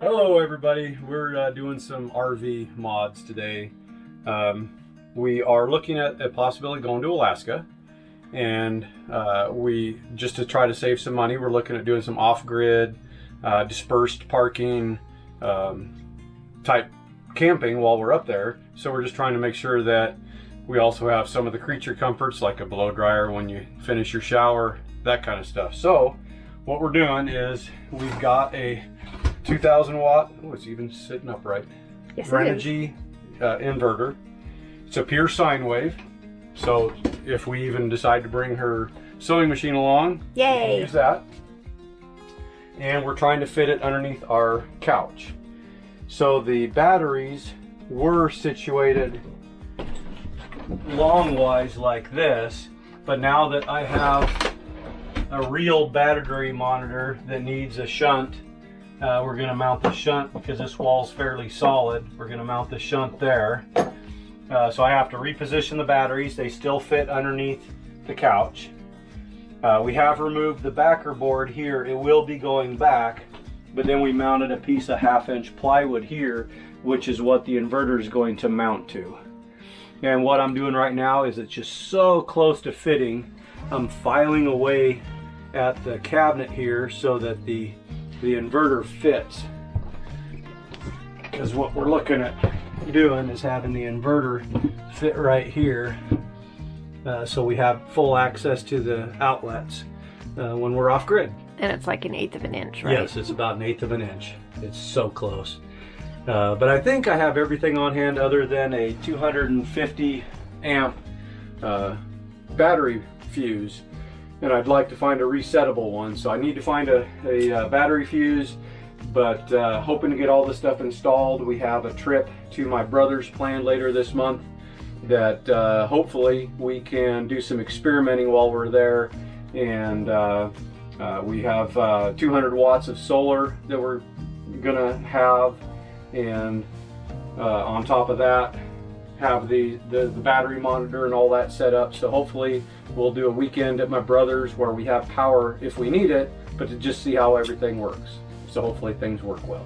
Hello everybody, we're doing some RV mods today. We are looking at a possibility going to Alaska, and we just to try to save some money, we're looking at doing some off-grid, dispersed parking type camping while we're up there. So we're just trying to make sure that we also have some of the creature comforts like a blow dryer when you finish your shower, that kind of stuff. So what we're doing is we've got a 2000 watt, oh, it's even sitting upright, yes, Renogy inverter. It's a pure sine wave, so if we even decide to bring her sewing machine along, yay, we can use that. And we're trying to fit it underneath our couch. So the batteries were situated long-wise like this, but now that I have a real battery monitor that needs a shunt, we're going to mount the shunt because this wall's fairly solid. We're going to mount the shunt there. So I have to reposition the batteries. They still fit underneath the couch. We have removed the backer board here. It will be going back, but then we mounted a piece of 1/2-inch plywood here, which is what the inverter is going to mount to. And what I'm doing right now is it's just so close to fitting. I'm filing away at the cabinet here so that the inverter fits, because what we're looking at doing is having the inverter fit right here, so we have full access to the outlets when we're off grid. and it's like 1/8 of an inch, right? Yes, it's about 1/8 of an inch. It's so close. But I think I have everything on hand other than a 250 amp battery fuse, and I'd like to find a resettable one. So I need to find a battery fuse, but hoping to get all this stuff installed. We have a trip to my brother's planned later this month that hopefully we can do some experimenting while we're there. And we have 200 watts of solar that we're gonna have, and on top of that have the battery monitor and all that set up. So hopefully we'll do a weekend at my brother's where we have power if we need it, but to just see how everything works. So hopefully things work well.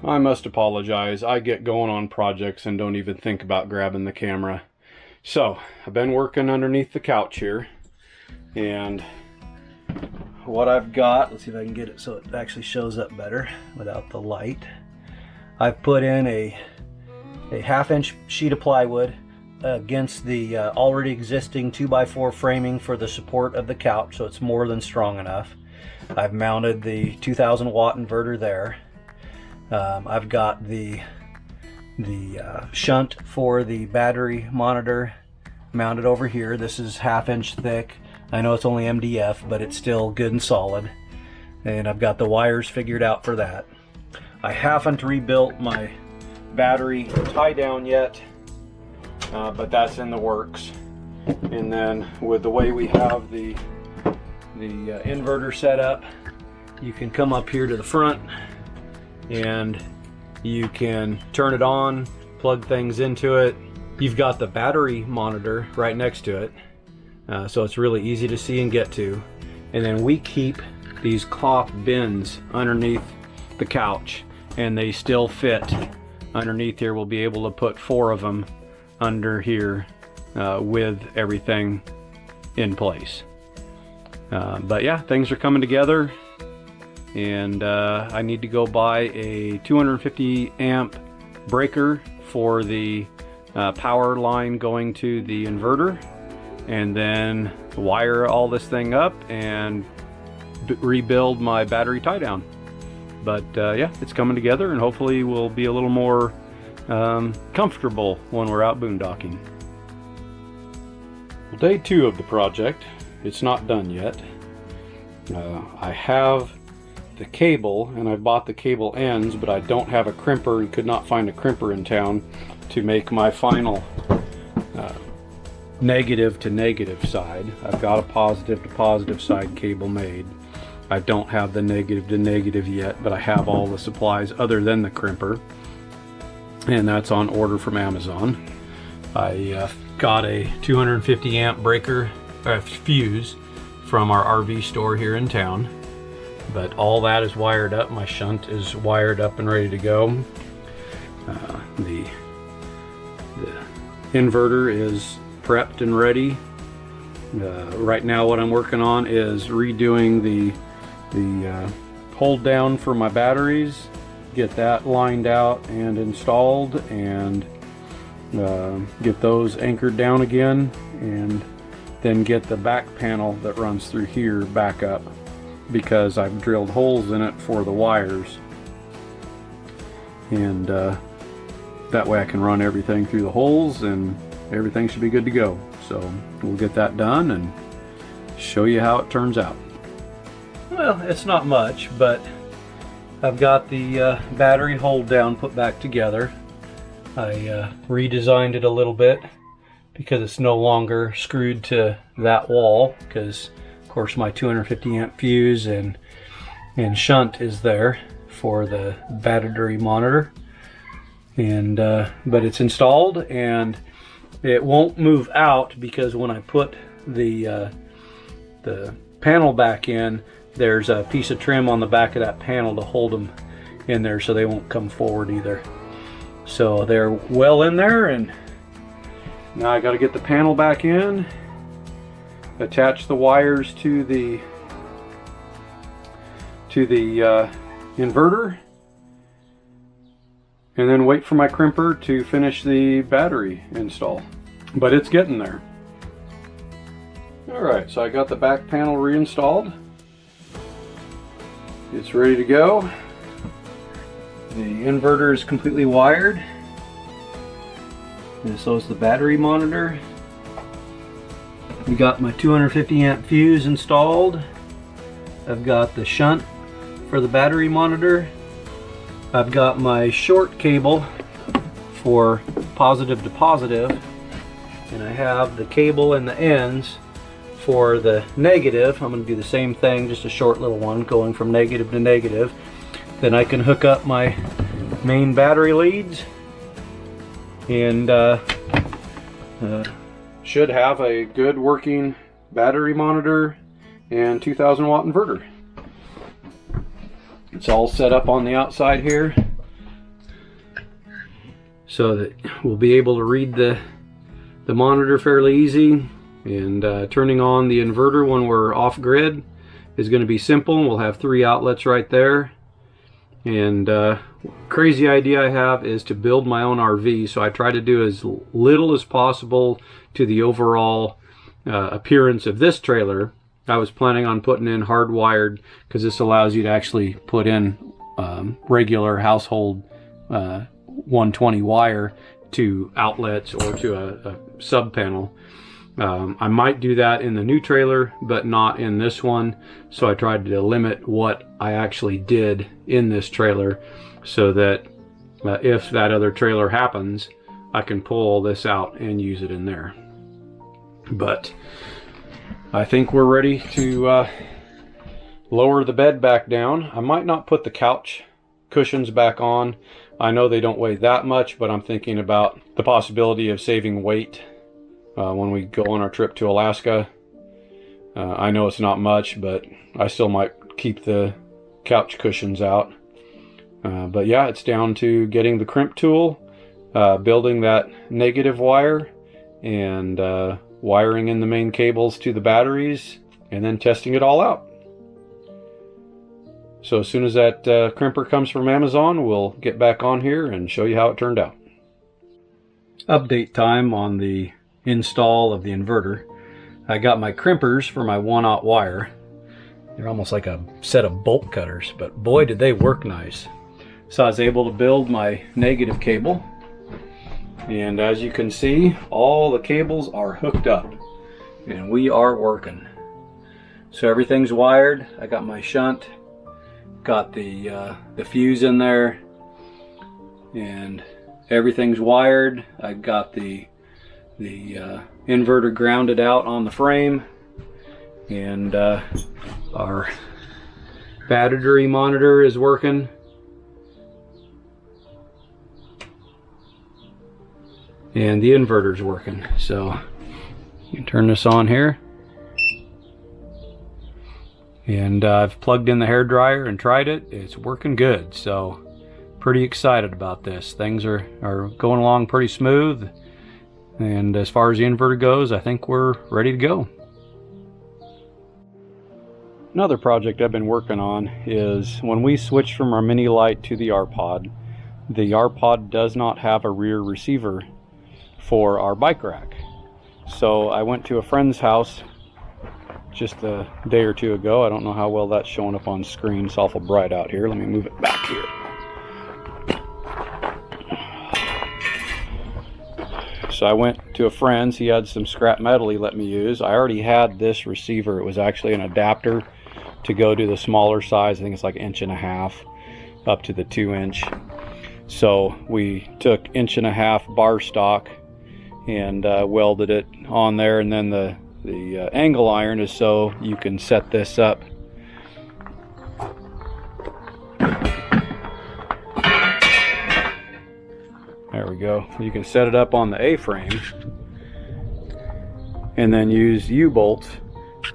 I must apologize. I get going on projects and don't even think about grabbing the camera. So I've been working underneath the couch here, and what I've got, let's see if I can get it so it actually shows up better without the light. I've put in a 1/2-inch sheet of plywood against the already existing 2x4 framing for the support of the couch, so it's more than strong enough. I've mounted the 2000 watt inverter there. I've got the shunt for the battery monitor mounted over here. This is 1/2-inch thick. I know it's only MDF, but it's still good and solid. And I've got the wires figured out for that. I haven't rebuilt my battery tie down yet, but that's in the works. And then with the way we have the inverter set up, you can come up here to the front and you can turn it on, plug things into it. You've got the battery monitor right next to it, so it's really easy to see and get to. And then we keep these cloth bins underneath the couch, and they still fit underneath here. We'll be able to put 4 of them under here with everything in place. But yeah, things are coming together. And I need to go buy a 250 amp breaker for the power line going to the inverter, and then wire all this thing up and rebuild my battery tie down. But yeah, it's coming together, and hopefully we'll be a little more comfortable when we're out boondocking. Well, day 2 of the project. It's not done yet. I have the cable, and I bought the cable ends, but I don't have a crimper and could not find a crimper in town to make my final negative to negative side. I've got a positive to positive side cable made. I don't have the negative to negative yet, but I have all the supplies other than the crimper. and that's on order from Amazon. I got a 250 amp breaker fuse from our RV store here in town, but all that is wired up. My shunt is wired up and ready to go. The inverter is prepped and ready. Right now what I'm working on is redoing the hold down for my batteries, get that lined out and installed, and get those anchored down again, and then get the back panel that runs through here back up, because I've drilled holes in it for the wires, and that way I can run everything through the holes and everything should be good to go. So we'll get that done and show you how it turns out. Well, it's not much, but I've got the battery hold down put back together. I redesigned it a little bit because it's no longer screwed to that wall, because of course my 250 amp fuse and shunt is there for the battery monitor, and but it's installed and it won't move out, because when I put the panel back in, there's a piece of trim on the back of that panel to hold them in there so they won't come forward either. So they're well in there, and now I got to get the panel back in, attach the wires to the inverter, and then wait for my crimper to finish the battery install. But it's getting there. Alright, so I got the back panel reinstalled. It's ready to go. The inverter is completely wired, and so is the battery monitor. We got my 250 amp fuse installed. I've got the shunt for the battery monitor. I've got my short cable for positive to positive, and I have the cable in the ends for the negative. I'm going to do the same thing, just a short little one going from negative to negative. Then I can hook up my main battery leads, and should have a good working battery monitor and 2000 watt inverter. It's all set up on the outside here so that we'll be able to read the monitor fairly easy, and turning on the inverter when we're off grid is going to be simple. We'll have 3 outlets right there. And crazy idea I have is to build my own RV, so I try to do as little as possible to the overall appearance of this trailer. I was planning on putting in hardwired, because this allows you to actually put in regular household 120 wire to outlets or to a sub panel. I might do that in the new trailer, but not in this one. So I tried to limit what I actually did in this trailer, so that if that other trailer happens, I can pull all this out and use it in there. But I think we're ready to lower the bed back down. I might not put the couch cushions back on. I know they don't weigh that much, but I'm thinking about the possibility of saving weight when we go on our trip to Alaska. I know it's not much, but I still might keep the couch cushions out. But yeah, it's down to getting the crimp tool, building that negative wire, and wiring in the main cables to the batteries, and then testing it all out. So as soon as that crimper comes from Amazon, we'll get back on here and show you how it turned out. Update time on the install of the inverter. I got my crimpers for my 1/0 wire. They're almost like a set of bolt cutters, but boy did they work nice. So I was able to build my negative cable, and as you can see, all the cables are hooked up and we are working. So everything's wired. I got my shunt, got the fuse in there, and everything's wired. I got the inverter grounded out on the frame, and our battery monitor is working. and the inverter's working. So you can turn this on here. And I've plugged in the hairdryer and tried it. It's working good. So pretty excited about this. Things are going along pretty smooth. And as far as the inverter goes, I think we're ready to go. Another project I've been working on is when we switched from our mini light to the R-Pod does not have a rear receiver for our bike rack. So I went to a friend's house just a day or two ago. I don't know how well that's showing up on screen. It's awful bright out here. Let me move it back here. So I went to a friend's. He had some scrap metal he let me use. I already had this receiver. It was actually an adapter to go to the smaller size. I think it's like 1.5 inches up to the 2-inch. So we took 1.5 inch bar stock and welded it on there, and then the angle iron is so you can set this up. There we go. You can set it up on the A-frame and then use U-bolts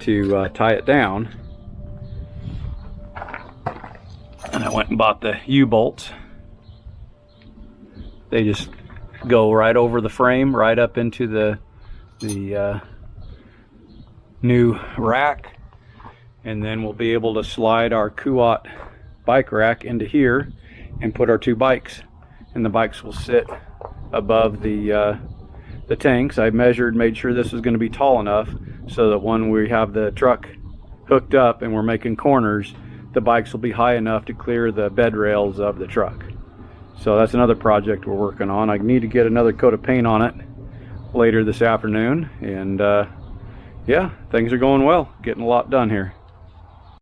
to tie it down. And I went and bought the U-bolts. They just go right over the frame, right up into the new rack, and then we'll be able to slide our Kuat bike rack into here and put our 2 bikes, and the bikes will sit above the tanks. I made sure this was going to be tall enough so that when we have the truck hooked up and we're making corners, the bikes will be high enough to clear the bed rails of the truck. So that's another project we're working on. I need to get another coat of paint on it later this afternoon, and yeah, things are going well, getting a lot done here.